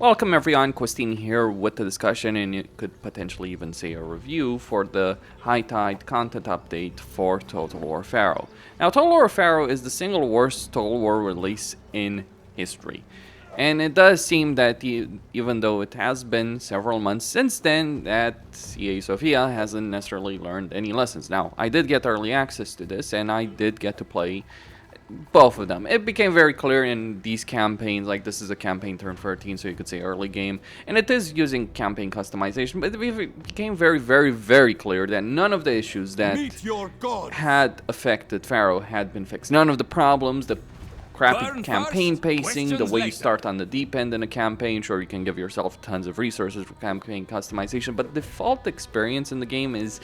Welcome everyone, Christine here with the discussion, and you could potentially even say a review for the High Tide content update for Total War Pharaoh. Now, Total War Pharaoh is the single worst Total War release in history. And it does seem that even though it has been several months since then, that Yolosapien hasn't necessarily learned any lessons. Now, I did get early access to this, and I did get to play both of them. It became very clear in these campaigns, like this is a campaign turn 13, so you could say early game, and it is using campaign customization, but it became very clear that none of the issues that had affected Pharaoh had been fixed. None of the problems, the crappy campaign pacing, the way you start on the deep end in a campaign, sure, you can give yourself tons of resources for campaign customization, but the default experience in the game is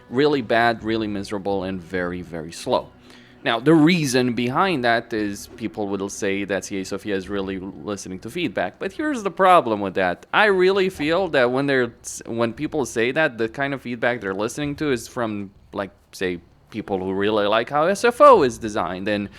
really bad, really miserable, and very slow. Now, the reason behind that is people will say that Yolosapien is really listening to feedback, but here's the problem with that. I really feel that when people say that, the kind of feedback they're listening to is from, like, say, people who really like how SFO is designed, and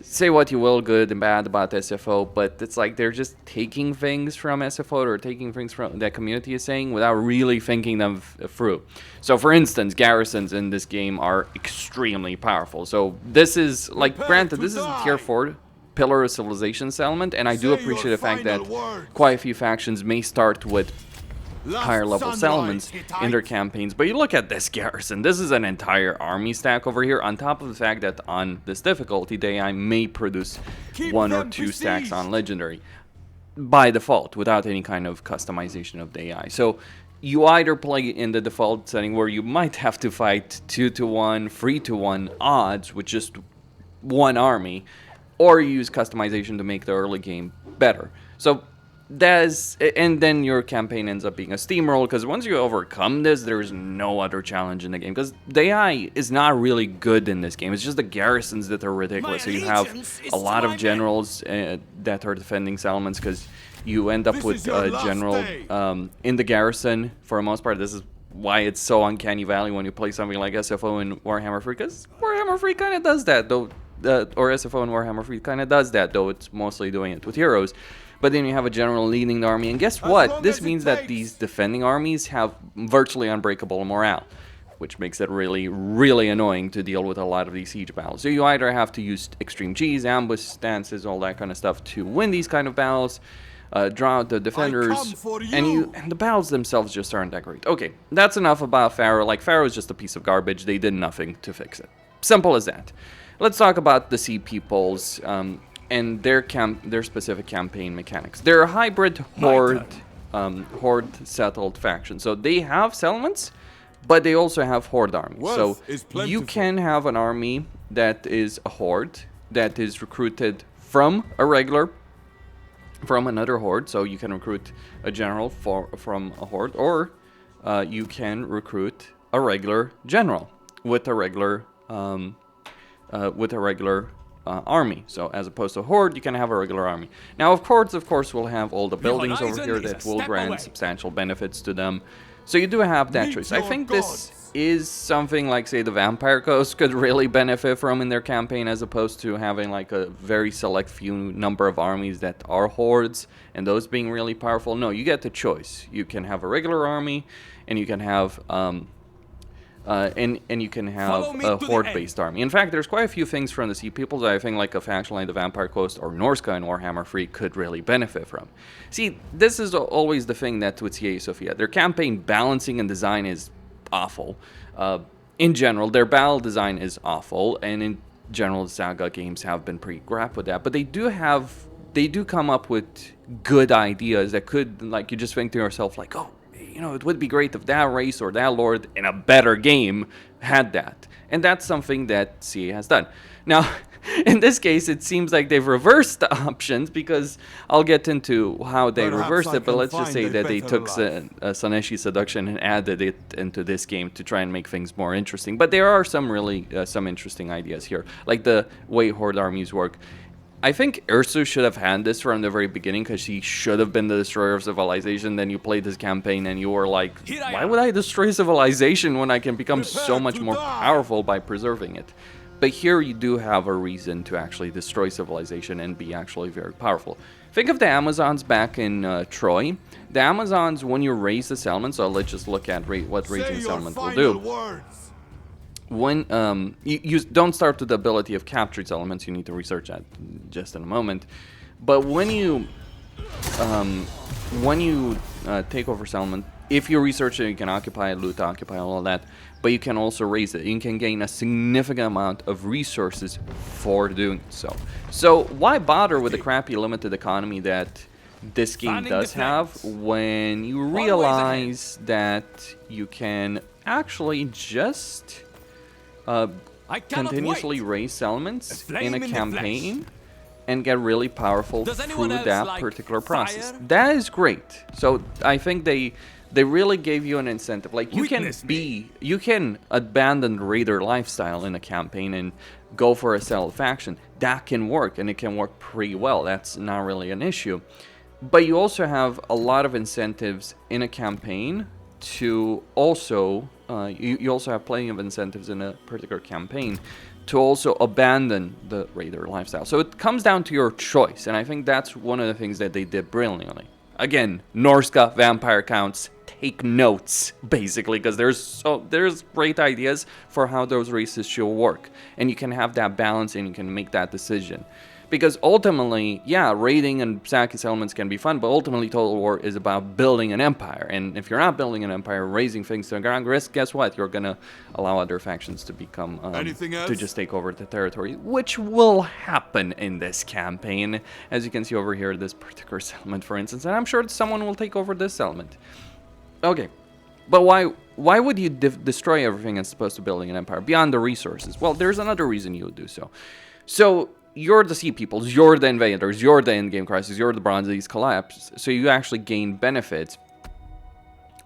say what you will, good and bad about SFO, but it's like they're just taking things from SFO or taking things from that community is saying without really thinking them through. So for instance, garrisons in this game are extremely powerful. So this is, like, granted, this is a tier 4 Pillar of Civilization settlement, and I do appreciate the fact that quite a few factions may start with higher level settlements in their campaigns, but you look at this garrison, this is an entire army stack over here, on top of the fact that on this difficulty day I may produce 1 or 2 stacks on legendary by default without any kind of customization of the AI. So you either play in the default setting where you might have to fight 2-to-1, 3-to-1 odds with just one army, or you use customization to make the early game better. So and then your campaign ends up being a steamroll, because once you overcome this, there's no other challenge in the game, because the AI is not really good in this game. It's just the garrisons that are ridiculous. So you have a lot of generals that are defending settlements, because you end up with a general in the garrison for the most part. This is why it's so uncanny valley when you play something like SFO in Warhammer 3, because Warhammer 3 kind of does that, though, or SFO in Warhammer 3 kind of does that, though it's mostly doing it with heroes. But then you have a general leading the army, and guess what? This means that these defending armies have virtually unbreakable morale, which makes it really annoying to deal with a lot of these siege battles. So you either have to use extreme Gs, ambush stances, all that kind of stuff to win these kind of battles, draw out the defenders, and the battles themselves just aren't that great. Okay, that's enough about Pharaoh. Like, Pharaoh is just a piece of garbage. They did nothing to fix it. Simple as that. Let's talk about the Sea Peoples, and their specific campaign mechanics. They're a hybrid horde settled faction. So they have settlements, but they also have horde armies. So you can have an army that is a horde that is recruited from another horde. So you can recruit a general from a horde, or you can recruit a regular general with a regular army. So as opposed to a horde, you can have a regular army. Now, of course, we'll have all the buildings over here that will grant substantial benefits to them. So you do have that choice. I think this is something like, say, the Vampire Coast could really benefit from in their campaign, as opposed to having like a very select few number of armies that are hordes and those being really powerful. No, you get the choice. You can have a regular army, and you can have and you can have a horde-based army. In fact, there's quite a few things from the Sea Peoples that I think, like a faction like the Vampire Coast or Norska in Warhammer 3 could really benefit from. See, this is always the thing that with Yolosapien, their campaign balancing and design is awful. In general, their battle design is awful, and in general, the Saga games have been pretty crap with that. But they do come up with good ideas that could, like, you just think to yourself, like, oh, you know, it would be great if that race or that lord in a better game had that. And that's something that CA has done. Now, in this case, it seems like they've reversed the options, because I'll get into how they reversed it, but let's just say that they took Saneshi Seduction and added it into this game to try and make things more interesting. But there are some really some interesting ideas here, like the way horde armies work. I think Ursu should have had this from the very beginning, because he should have been the destroyer of civilization. Then you played this campaign and you were like, why would I destroy civilization when I can become so much more powerful by preserving it? But here you do have a reason to actually destroy civilization and be actually very powerful. Think of the Amazons back in Troy. The Amazons, when you raise the settlement, so let's just look at what raising the settlement will do. When you don't start with the ability of captured settlements, you need to research that just in a moment. But when you take over settlement, if you research it, you can occupy it, loot, occupy, all of that. But you can also raise it. You can gain a significant amount of resources for doing so. So why bother with the crappy limited economy that this game does have when you realize that you can actually just continuously raise settlements in a campaign and get really powerful through that particular process. That is great. So I think they really gave you an incentive. Like you can abandon the raider lifestyle in a campaign and go for a settled faction. That can work, and it can work pretty well. That's not really an issue. But you also have a lot of incentives in a campaign to also you also have plenty of incentives in a particular campaign to also abandon the raider lifestyle. So it comes down to your choice, and I think that's one of the things that they did brilliantly. Again, Norska vampire counts, take notes, basically, because there's great ideas for how those races should work, and you can have that balance and you can make that decision. Because ultimately, yeah, raiding and sacking settlements can be fun, but ultimately Total War is about building an empire. And if you're not building an empire, raising things to the ground, guess what? You're going to allow other factions to become, to just take over the territory, which will happen in this campaign. As you can see over here, this particular settlement, for instance, and I'm sure someone will take over this settlement. Okay, but why would you destroy everything as opposed to building an empire beyond the resources? Well, there's another reason you would do so. So you're the sea peoples, you're the invaders, you're the endgame crisis, you're the bronzes collapse. So you actually gain benefits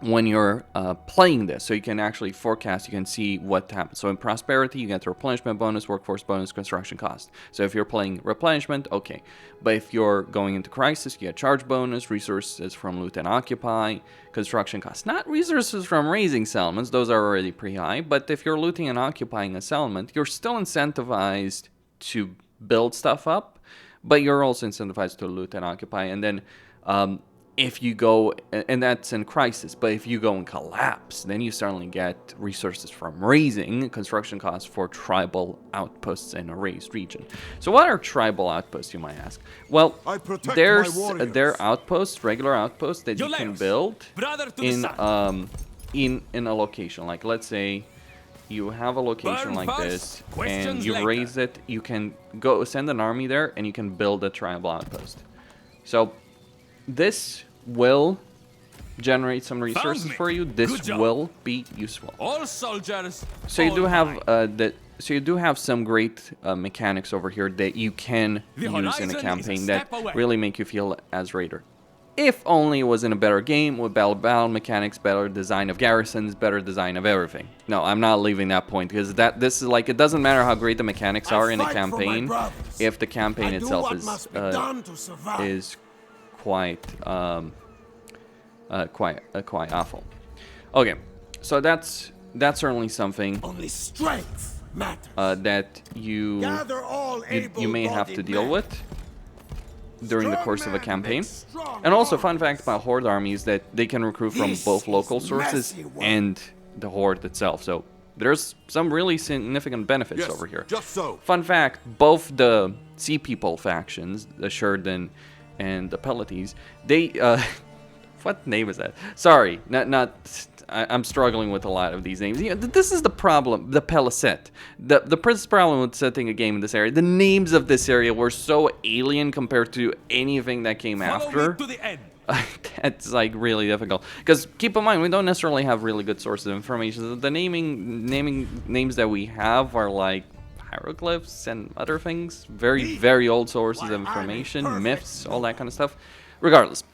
when you're playing this. So you can actually forecast, you can see what happens. So in prosperity, you get the replenishment bonus, workforce bonus, construction cost. So if you're playing replenishment, okay. But if you're going into crisis, you get charge bonus, resources from loot and occupy, construction cost. Not resources from raising settlements, those are already pretty high. But if you're looting and occupying a settlement, you're still incentivized to build stuff up, but you're also incentivized to loot and occupy. And then if you go, and that's in crisis, but if you go and collapse, then you certainly get resources from raising, construction costs for tribal outposts in a raised region. So what are tribal outposts, you might ask? Well, there's their outposts, regular outposts that you can build in a location. Like, let's say you have a location like this, and you raise it, you can go send an army there, and you can build a tribal outpost. So this will generate some resources for you. This will be useful. All soldiers. So you do have some great mechanics over here that you can use in a campaign that really make you feel as raider. If only it was in a better game with better battle mechanics, better design of garrisons, better design of everything. No, I'm not leaving that point, because this is like, it doesn't matter how great the mechanics are in a campaign if the campaign itself is quite awful. Okay, so that's certainly something only strength matters. That you may have to deal with during the course of a campaign. And also, fun fact about Horde armies, that they can recruit from both local sources and the Horde itself. So there's some really significant benefits over here. Just so. Fun fact, both the Sea People factions, the Sherden and the Peleses, they what name is that? Sorry, I'm struggling with a lot of these names. You know, this is the problem, the Peleset. The principal problem with setting a game in this area, the names of this area were so alien compared to anything that came after. To the end. That's like really difficult. Because keep in mind, we don't necessarily have really good sources of information. The names that we have are like hieroglyphs and other things. Very, very old sources of information, myths, all that kind of stuff. Regardless.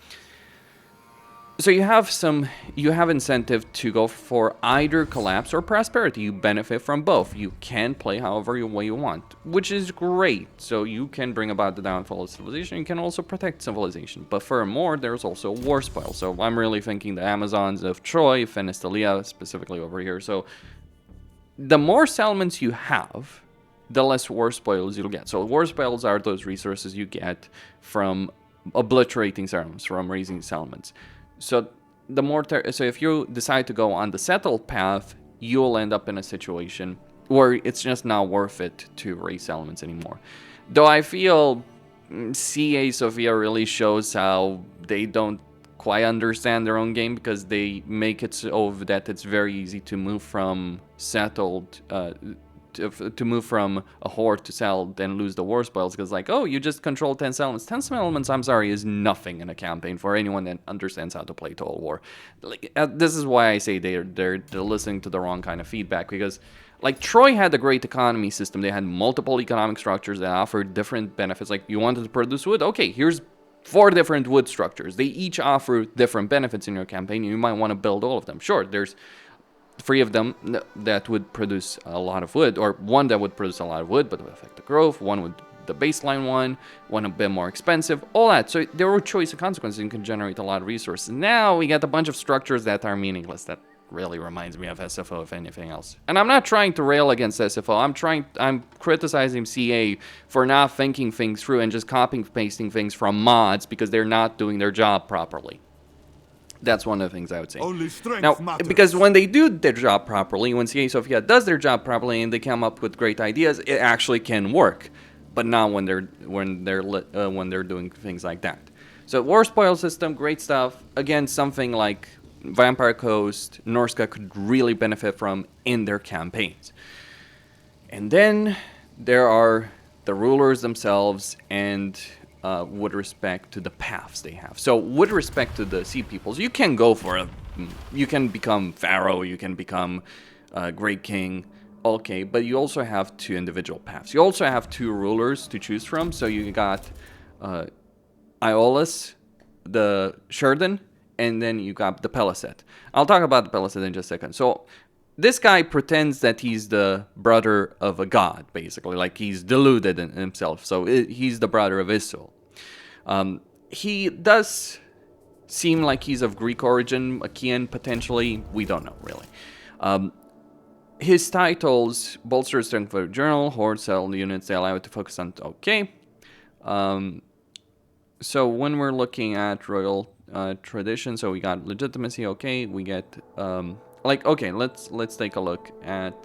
So you have incentive to go for either collapse or prosperity. You benefit from both. You can play however way you want, which is great. So you can bring about the downfall of civilization. You can also protect civilization. But furthermore, there's also war spoil. So I'm really thinking the Amazons of Troy, Sinnelleos, specifically over here. So the more settlements you have, the less war spoils you'll get. So war spoils are those resources you get from obliterating settlements, from raising settlements. So the more so if you decide to go on the settled path, you'll end up in a situation where it's just not worth it to raise settlements anymore. Though I feel CA Sophia really shows how they don't quite understand their own game, because they make it so that it's very easy to move from settled to move from a horde to settled and lose the war spoils, because like, oh, you just control 10 settlements. 10 settlements, I'm sorry, is nothing in a campaign for anyone that understands how to play Total War. Like, this is why I say they're listening to the wrong kind of feedback, because like Troy had a great economy system. They had multiple economic structures that offered different benefits. Like, you wanted to produce wood, okay, here's 4 different wood structures. They each offer different benefits in your campaign. You might want to build all of them. Sure, there's 3 of them that would produce a lot of wood, or 1 that would produce a lot of wood but would affect the growth, 1 would the baseline one a bit more expensive, all that. So there were choice and consequences. You can generate a lot of resources. Now we got a bunch of structures that are meaningless. That really reminds me of SFO, if anything else. And I'm not trying to rail against SFO. I'm criticizing CA for not thinking things through and just copying pasting things from mods because they're not doing their job properly. That's one of the things I would say. Now, because when they do their job properly, when CA Sophia does their job properly and they come up with great ideas, it actually can work. But not when they're doing things like that. So war spoil system, great stuff. Again, something like Vampire Coast, Norska could really benefit from in their campaigns. And then there are the rulers themselves, and with respect to the paths they have. So with respect to the sea peoples, you can go for you can become Pharaoh, you can become Great King, okay, but you also have 2 individual paths. You also have 2 rulers to choose from. So you got Iolus, the Sherden, and then you got the Peleset. I'll talk about the Peleset in just a second. So this guy pretends that he's the brother of a god, basically. Like, he's deluded in himself. So he's the brother of Isil. He does seem like he's of Greek origin, Achaean potentially. We don't know, really. His titles: bolster strength for journal, horde, settled units. They allow it to focus on. Okay. So when we're looking at royal tradition, so we got legitimacy. Okay, we get okay. Let's take a look at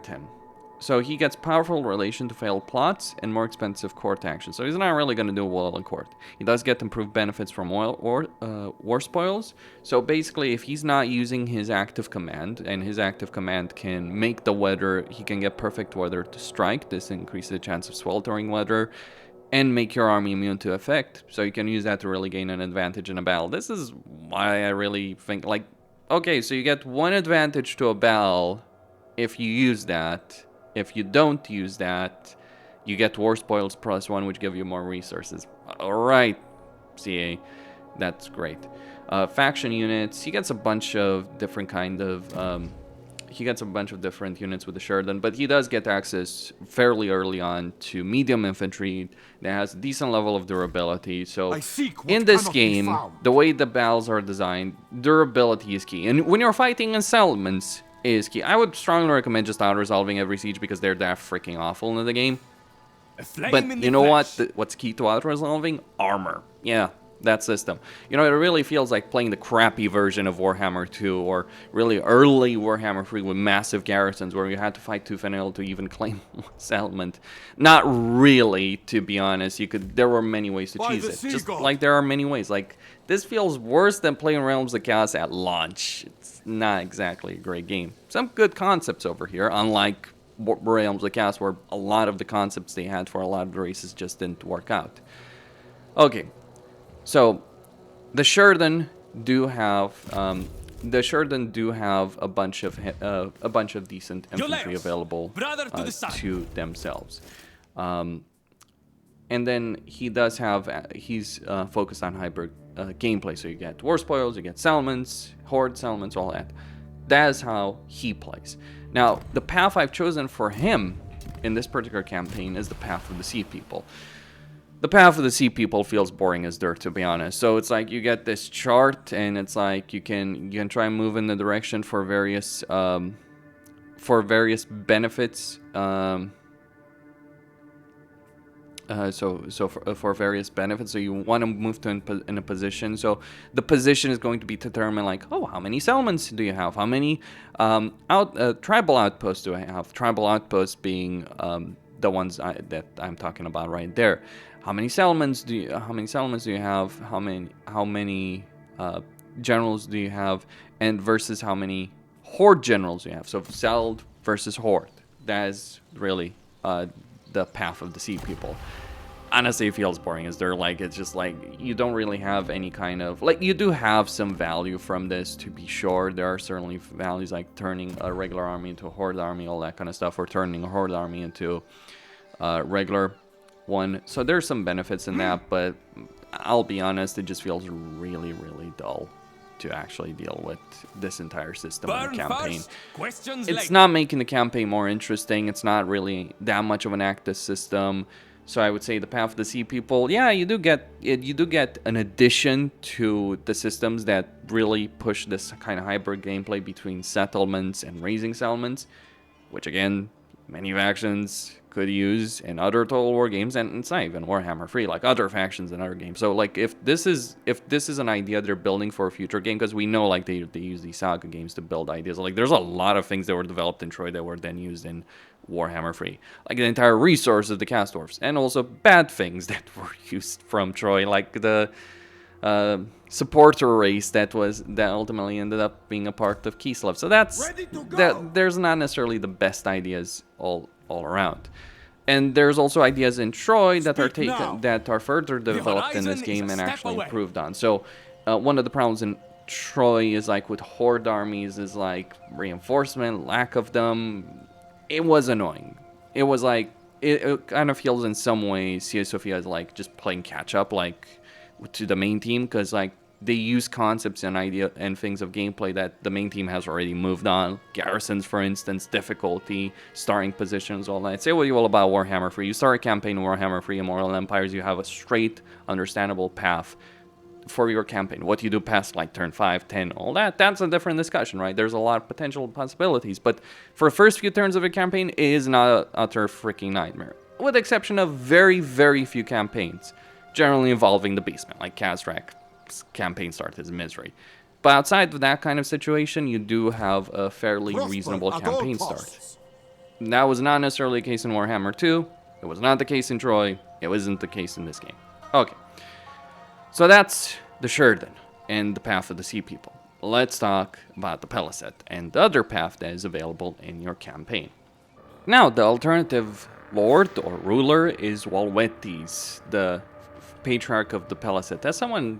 him. So he gets powerful relation to failed plots and more expensive court actions. So he's not really going to do well in court. He does get improved benefits from oil or war spoils. So basically, if he's not using his active command, and his active command can make the weather, he can get perfect weather to strike. This increases the chance of sweltering weather and make your army immune to effect. So you can use that to really gain an advantage in a battle. This is why I really think, like, okay, so you get 1 advantage to a battle if you use that. If you don't use that, you get war spoils +1, which give you more resources. Alright, CA. That's great. Faction units, he gets a bunch of different kind of... he gets a bunch of different units with the Sherden, but he does get access fairly early on to medium infantry that has a decent level of durability. So in this game, the way the battles are designed, durability is key. And when you're fighting in settlements, is key. I would strongly recommend just auto-resolving every siege because they're that freaking awful in the game. But you know what? What's key to auto-resolving? Armor. Yeah, that system. You know, it really feels like playing the crappy version of Warhammer 2 or really early Warhammer 3 with massive garrisons where you had to fight tooth and nail to even claim settlement. Not really, to be honest. There were many ways to cheese it. Just like there are many ways. Like, this feels worse than playing Realms of Chaos at launch. It's not exactly a great game. Some good concepts over here, unlike Realms of Chaos, where a lot of the concepts they had for a lot of the races just didn't work out. Okay, so the Sherden do have a bunch of decent infantry available to themselves. And then he does have, he's focused on hybrid gameplay. So you get war spoils, you get settlements, horde settlements, all that. That is how he plays. Now, the path I've chosen for him in this particular campaign is the path of the sea people. The path of the sea people feels boring as dirt, to be honest. So it's like you get this chart, and it's like you can try and move in the direction for various for various benefits. For various benefits, so you want to move to in a position. So the position is going to be determined like, oh, how many settlements do you have? How many tribal outposts do I have? Tribal outposts being the ones that I'm talking about right there. How many settlements do you have? How many generals do you have? And versus how many horde generals do you have? So Seld versus horde. That is really the path of the sea people. Honestly, it feels boring. It's just like you don't really have any kind of like, you do have some value from this, to be sure. There are certainly values like turning a regular army into a horde army, all that kind of stuff, or turning a horde army into a regular one. So there's some benefits in that, but I'll be honest, it just feels really, really dull to actually deal with this entire system in the campaign. It's not making the campaign more interesting. It's not really that much of an active system. So I would say the Path of the Sea people, yeah, you do get an addition to the systems that really push this kind of hybrid gameplay between settlements and raising settlements, which again, many factions could use in other Total War games, and it's not even Warhammer 3, like other factions in other games. So like if this is an idea they're building for a future game, because we know like they use these Saga games to build ideas. Like there's a lot of things that were developed in Troy that were then used in Warhammer 3, like the entire resource of the cast dwarfs, and also bad things that were used from Troy, like the supporter race that ultimately ended up being a part of Kislev. So there's not necessarily the best ideas all around. And there's also ideas in Troy that are further developed in this game and actually improved on. So one of the problems in Troy is like with horde armies is like reinforcement, lack of them. It was annoying. It was like it kind of feels in some ways Cia Sophia is like just playing catch up like to the main team, because like they use concepts and idea and things of gameplay that the main team has already moved on. Garrisons, for instance, difficulty, starting positions, all that. Say what you will about Warhammer 3. You start a campaign in Warhammer 3 Immortal Empires, you have a straight, understandable path for your campaign. What you do past like turn 5, 10, all that, that's a different discussion, right? There's a lot of potential possibilities, but for the first few turns of a campaign, it is not an utter freaking nightmare. With the exception of very, very few campaigns, generally involving the Beastman, like Kazrak's campaign start is misery. But outside of that kind of situation, you do have a fairly reasonable campaign start. That was not necessarily the case in Warhammer 2. It was not the case in Troy. It wasn't the case in this game. Okay. So that's the Sherden and the Path of the Sea People. Let's talk about the Peleset and the other path that is available in your campaign. Now, the alternative lord or ruler is Walwetes, the patriarch of the Peleset. As someone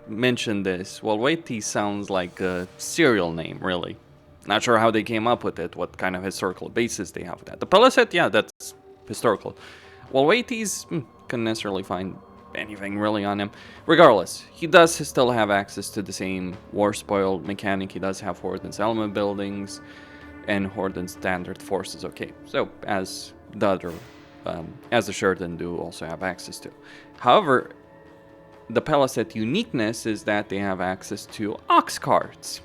mentioned this, Walwetes sounds like a serial name, really. Not sure how they came up with it, what kind of historical basis they have with that. The Peleset, yeah, that's historical. Walwetes, couldn't necessarily find anything really on him. Regardless, he does still have access to the same war spoil mechanic. He does have Horde and settlement buildings and Horde and standard forces. Okay, so as the other, as the Sherden do also have access to. However, the Peleset uniqueness is that they have access to ox carts.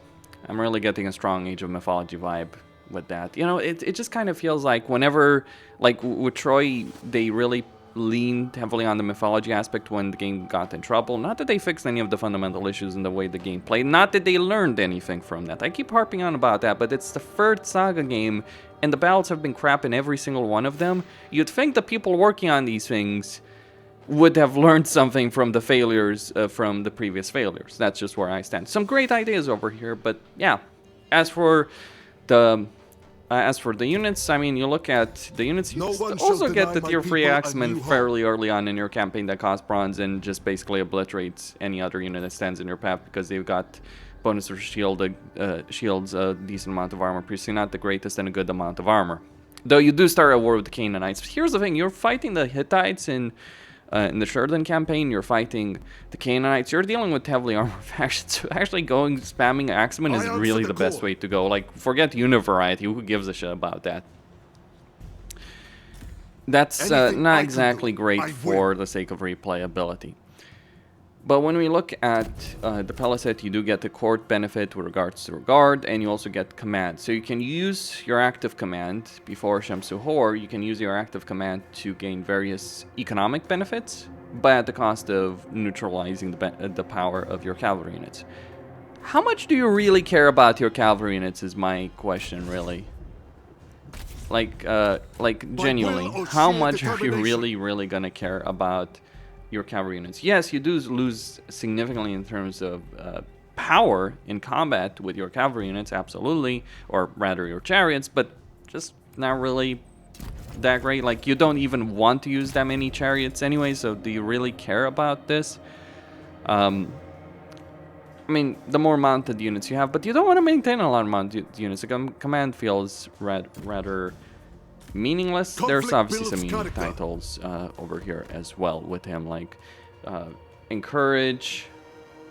I'm really getting a strong Age of Mythology vibe with that. You know, it just kind of feels like whenever, like with Troy, they really leaned heavily on the mythology aspect when the game got in trouble. Not that they fixed any of the fundamental issues in the way the game played, not that they learned anything from that. I keep harping on about that, but it's the third Saga game, and the battles have been crap in every single one of them. You'd think the people working on these things would have learned something from the failures, from the previous failures. That's just where I stand. Some great ideas over here, but yeah. As for the units, I mean, you look at the units, you also get the tier 3 Axemen fairly early on in your campaign that cost bronze and just basically obliterates any other unit that stands in your path because they've got bonus for shields, a decent amount of armor, previously not the greatest, and a good amount of armor. Though you do start a war with the Canaanites. Here's the thing, you're fighting the Hittites in the Sherden campaign, you're fighting the Canaanites, you're dealing with heavily armored factions, so actually spamming Axemen is really the best way to go. Like, forget unit variety, who gives a shit about that? That's not exactly great for the sake of replayability. But when we look at the Peleset, you do get the court benefit with regards to regard, and you also get command. So you can use your active command before Shamsu Hor. You can use your active command to gain various economic benefits, but at the cost of neutralizing the power of your cavalry units. How much do you really care about your cavalry units is my question, really. Like genuinely, how much are you really gonna care about your cavalry units? Yes, you do lose significantly in terms of power in combat with your cavalry units, absolutely, or rather your chariots, but just not really that great. Like, you don't even want to use that many chariots anyway, so do you really care about this? I mean, the more mounted units you have, but you don't want to maintain a lot of mounted units. The command feels rather meaningless. There's obviously some unique titles over here as well with him, like Encourage,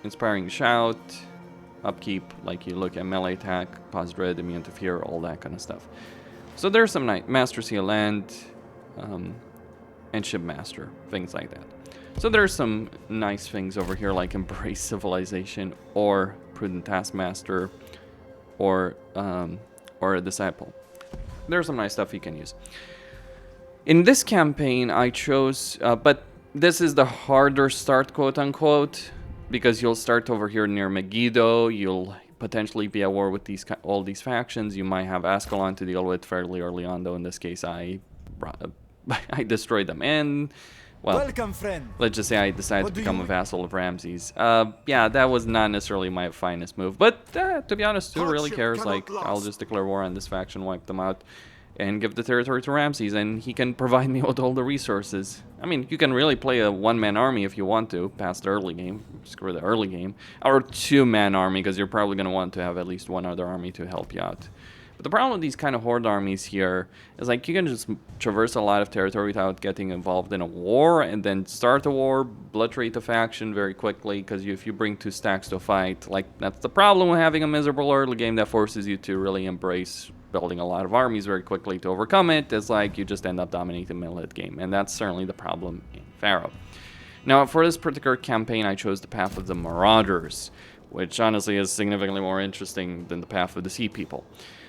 Inspiring Shout, Upkeep, like you look at melee attack, Pause Dread, Immune to Fear, all that kind of stuff. So there's some Master Seal Land, and Ship Master, things like that. So there's some nice things over here, like Embrace Civilization, or Prudent Taskmaster, or a Disciple. There's some nice stuff you can use. In this campaign, I chose, but this is the harder start, quote unquote, because you'll start over here near Megiddo. You'll potentially be at war with all these factions. You might have Ascalon to deal with fairly early on, though in this case I destroyed them. And, well, welcome, friend. Let's just say I decided to become a vassal of Ramses. Yeah, that was not necessarily my finest move, but to be honest, who really cares? Like, I'll just declare war on this faction, wipe them out, and give the territory to Ramses, and he can provide me with all the resources. I mean, you can really play a one-man army if you want to, past the early game, screw the early game, or a two-man army, because you're probably going to want to have at least one other army to help you out. But the problem with these kind of horde armies here is, like, you can just traverse a lot of territory without getting involved in a war, and then start a war, blood rate the faction very quickly, because if you bring two stacks to a fight, like, that's the problem with having a miserable early game that forces you to really embrace building a lot of armies very quickly to overcome it. Is like you just end up dominating the mid game, and that's certainly the problem in Pharaoh. Now, for this particular campaign, I chose the path of the Marauders, which honestly is significantly more interesting than the path of the Sea People.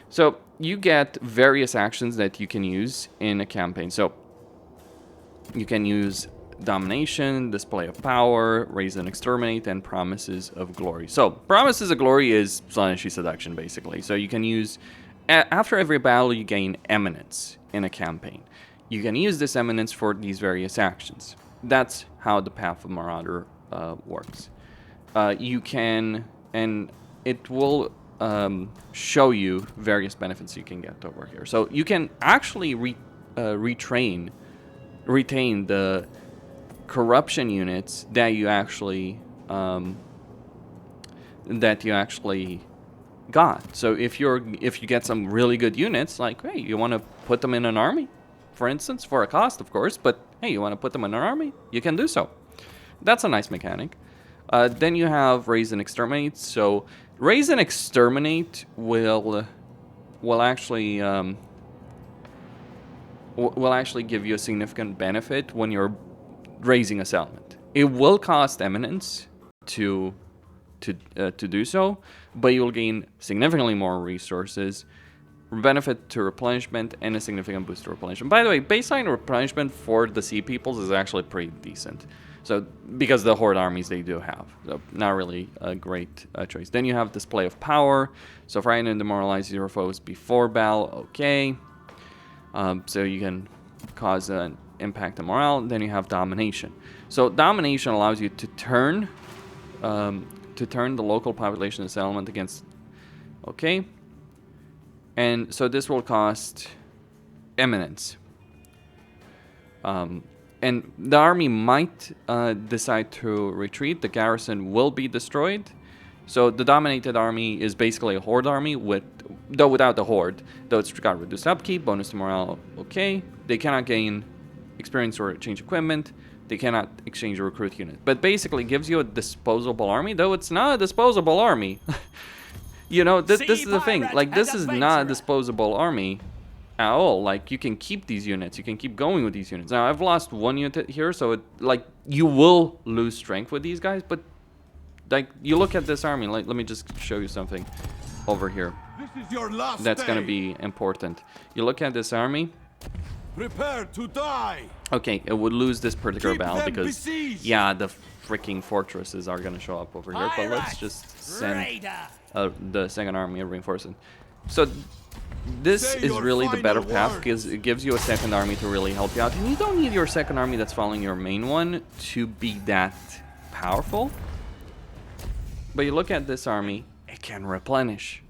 So you get various actions that you can use in a campaign. So you can use Domination, Display of Power, Raise and Exterminate, and Promises of Glory. So Promises of Glory is Slaaneshi Seduction, basically. So you can use, after every battle, you gain Eminence in a campaign. You can use this Eminence for these various actions. That's how the Path of Marauder works. You can, and it will show you various benefits you can get over here. So you can actually retain the corruption units that you actually got. So if you get some really good units, like, hey, you want to put them in an army, for instance, for a cost, of course, but hey, you want to put them in an army, you can do so. That's a nice mechanic. Then you have Raise and Exterminate. So Raise and Exterminate will actually give you a significant benefit when you're raising a settlement. It will cost Eminence to do so, but you'll gain significantly more resources, benefit to replenishment, and a significant boost to replenishment. By the way, baseline replenishment for the Sea Peoples is actually pretty decent. So, because the Horde armies they do have. So, not really a great choice. Then you have Display of Power. So, frighten and demoralize your foes before battle. Okay. So, you can cause an impact on morale. Then you have Domination. So, Domination allows you to turn the local population of the settlement against... Okay. And so, this will cost Eminence. And the army might decide to retreat. The garrison will be destroyed. So the dominated army is basically a horde army, though without the horde. Though it's got reduced upkeep, bonus to morale, okay. They cannot gain experience or change equipment. They cannot exchange a recruit unit. But basically gives you a disposable army, though it's not a disposable army. You know, this is the thing. Like, this is not a disposable army. at all. Like, you can keep these units, you can keep going with these units. Now, I've lost one unit here, so like, you will lose strength with these guys, but like, you look at this army, like, let me just show you something over here. This is your last That's gonna day. be important. You look at this army. Prepare to die. Okay, it would lose this particular Keep battle them because, besieged. yeah, the freaking fortresses are gonna show up over here. But let's just send the second army of reinforcement. So this Say is your really the better final path words. because it gives you a second army to really help you out. And you don't need your second army that's following your main one to be that powerful. But you look at this army, it can replenish.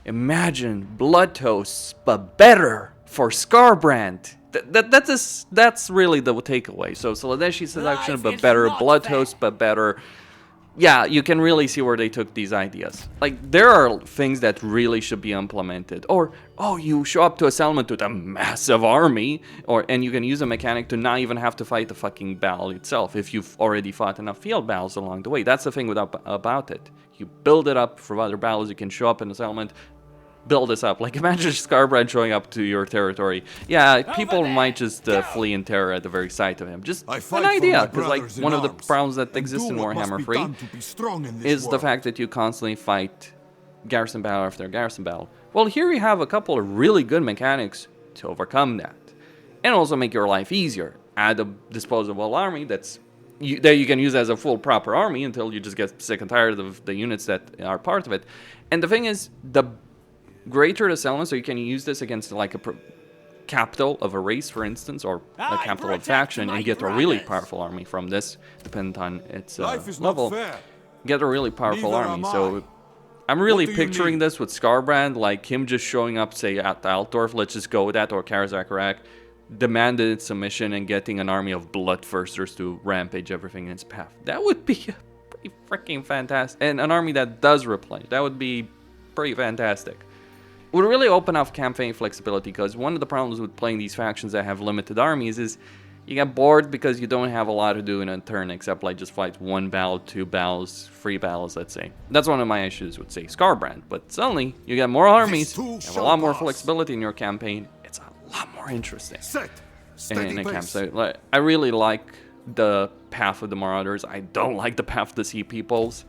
Imagine blood toasts, but better for Scarbrand. That's really the takeaway. So Sinnelleos seduction, Life but is better. not Blood fair. toast, but better. Yeah, you can really see where they took these ideas. Like, there are things that really should be implemented. Or, oh, you show up to a settlement with a massive army, and you can use a mechanic to not even have to fight the fucking battle itself if you've already fought enough field battles along the way. That's the thing about it. You build it up for other battles, you can show up in a settlement, build this up. Like, imagine Scarbrand showing up to your territory. Yeah, people there. might just flee in terror at the very sight of him. Just I an fight for idea, my because like brothers in one of the arms, problems that and exists do in what must Warhammer be 3 done to be strong in this is the world. fact that you constantly fight garrison battle after garrison battle. Well, here you have a couple of really good mechanics to overcome that, and also make your life easier. Add a disposable army that you can use as a full proper army until you just get sick and tired of the units that are part of it. And the thing is, the greater the settlement, so you can use this against like a capital of a race, for instance, or a I capital of protect faction, my and get a really brothers. powerful army from this, depending on its Life is level. not fair. Get a really powerful Neither army. am So I. I'm really What do you picturing need? this with Scarbrand, like him just showing up, say, at Altdorf, let's just go with that, or Karazakarak, demanded submission and getting an army of bloodthirsters to rampage everything in its path. That would be pretty freaking fantastic. And an army that does replenish. That would be pretty fantastic. It would really open up campaign flexibility, because one of the problems with playing these factions that have limited armies is you get bored because you don't have a lot to do in a turn except like just fight one battle, two battles, three battles, let's say. That's one of my issues with, say, Scarbrand. But suddenly, you get more armies, too you have a shall lot more pass. flexibility in your campaign. It's a lot more interesting Set. in Steady a camp. pace. So, like, I really like the path of the Marauders. I don't like the path of the Sea Peoples.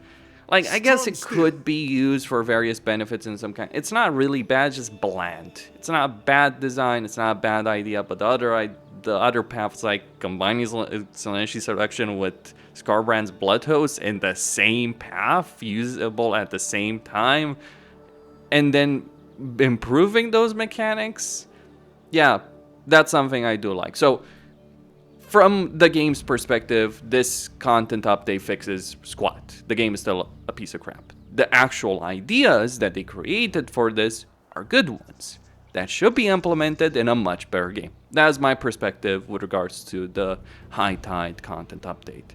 Like, I guess it Strong could be used for various benefits in some kind. It's not really bad, it's just bland. It's not a bad design, it's not a bad idea, but the other paths, like combining Sinnelleos selection with Scarbrand's Blood Host in the same path, usable at the same time, and then improving those mechanics, yeah, that's something I do like. So, from the game's perspective, this content update fixes squat. The game is still a piece of crap. The actual ideas that they created for this are good ones that should be implemented in a much better game. That is my perspective with regards to the High Tide content update.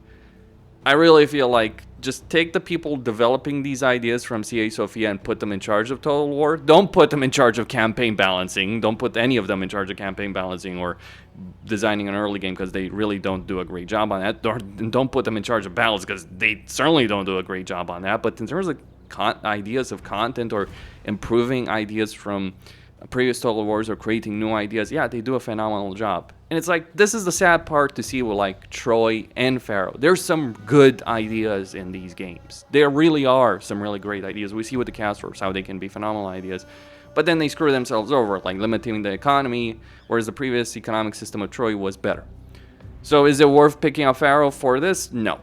I really feel like just take the people developing these ideas from CA Sophia and put them in charge of Total War. Don't put them in charge of campaign balancing. Don't put any of them in charge of campaign balancing or designing an early game, because they really don't do a great job on that. Or don't put them in charge of battles, because they certainly don't do a great job on that. But in terms of ideas of content or improving ideas from previous Total Wars or creating new ideas, yeah, they do a phenomenal job. And it's like, this is the sad part to see with like Troy and Pharaoh. There's some good ideas in these games. There really are some really great ideas. We see with the Cast Wars how they can be phenomenal ideas. But then they screw themselves over, like limiting the economy, whereas the previous economic system of Troy was better. So is it worth picking up Pharaoh for this? No.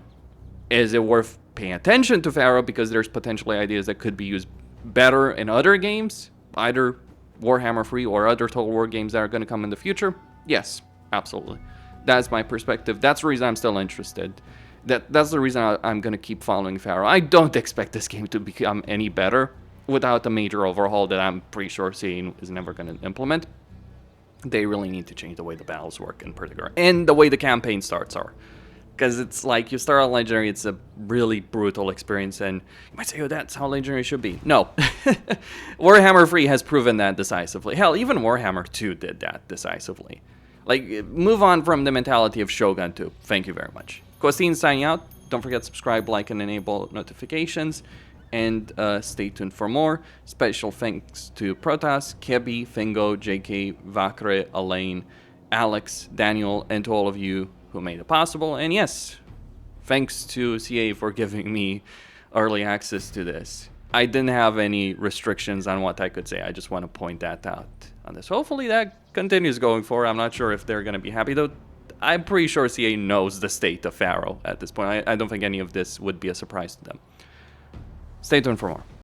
Is it worth paying attention to Pharaoh because there's potentially ideas that could be used better in other games, either Warhammer 3 or other Total War games that are going to come in the future? Yes, absolutely. That's my perspective. That's the reason I'm still interested. That's the reason I'm going to keep following Pharaoh. I don't expect this game to become any better without a major overhaul that I'm pretty sure CA is never going to implement. They really need to change the way the battles work in particular, and the way the campaign starts are. Because it's like, you start on Legendary, it's a really brutal experience, and you might say, oh, that's how Legendary should be. No. Warhammer 3 has proven that decisively. Hell, even Warhammer 2 did that decisively. Like, move on from the mentality of Shogun 2. Thank you very much. Costine signing out. Don't forget to subscribe, like, and enable notifications. and stay tuned for more. Special thanks to Protas, Kebi, Fingo, JK, Vakre, Alain, Alex, Daniel, and to all of you who made it possible. And yes, thanks to CA for giving me early access to this. I didn't have any restrictions on what I could say. I just want to point that out on this. Hopefully that continues going forward. I'm not sure if they're going to be happy, though. I'm pretty sure CA knows the state of Pharaoh at this point. I don't think any of this would be a surprise to them. Stay tuned for more.